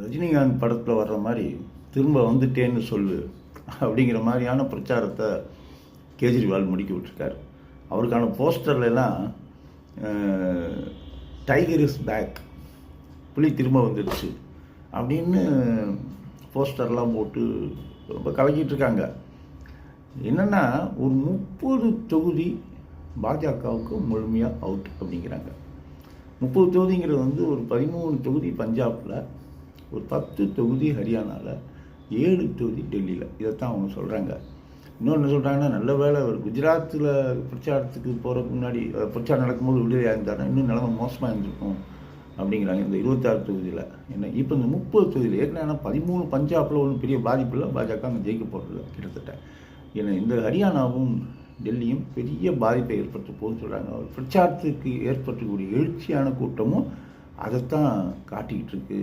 ரஜினிகாந்த் படத்தில் வர்ற மாதிரி திரும்ப வந்துட்டேன்னு சொல்லு அப்படிங்கிற மாதிரியான பிரச்சாரத்தை கேஜ்ரிவால் முடுக்கி விட்டுருக்கார். அவருக்கான போஸ்டர்லாம் டைகர் இஸ் பேக், புலி திரும்ப வந்துடுச்சு அப்படின்னு போஸ்டர்லாம் போட்டு ரொம்ப கலக்கிட்டு இருக்காங்க. என்னென்னா ஒரு 30 தொகுதி பாஜகவுக்கு முழுமையாக அவுட் அப்படிங்கிறாங்க. 30 தொகுதிங்கிறது வந்து ஒரு 13 தொகுதி பஞ்சாபில், ஒரு 10 தொகுதி ஹரியானாவில், 7 தொகுதி டெல்லியில். இதைத்தான் அவங்க சொல்கிறாங்க. இன்னொன்று சொல்கிறாங்கன்னா, நல்ல வேளை அவர் குஜராத்தில் பிரச்சாரத்துக்கு போகிறதுக்கு முன்னாடி பிரச்சாரம் நடக்கும்போது விடுதலையாக இருந்தாருன்னா இன்னும் நிலைமை மோசமாக இருந்திருக்கும் அப்படிங்கிறாங்க. இந்த 26 தொகுதியில் என்ன இப்போ இந்த 30 தொகுதியில் ஏற்கனவே 13 பஞ்சாபில் ஒன்றும் பெரிய பாதிப்பு இல்லை, பாஜக அங்கே ஜெயிக்க போகிறதில்ல கிட்டத்தட்ட. ஏன்னா இந்த ஹரியானாவும் டெல்லியும் பெரிய பாதிப்பை ஏற்படுத்த போகுதுன்னு சொல்கிறாங்க. பிரச்சாரத்துக்கு ஏற்படுத்தக்கூடிய எழுச்சியான கூட்டமும் அதைத்தான் காட்டிக்கிட்டு இருக்கு.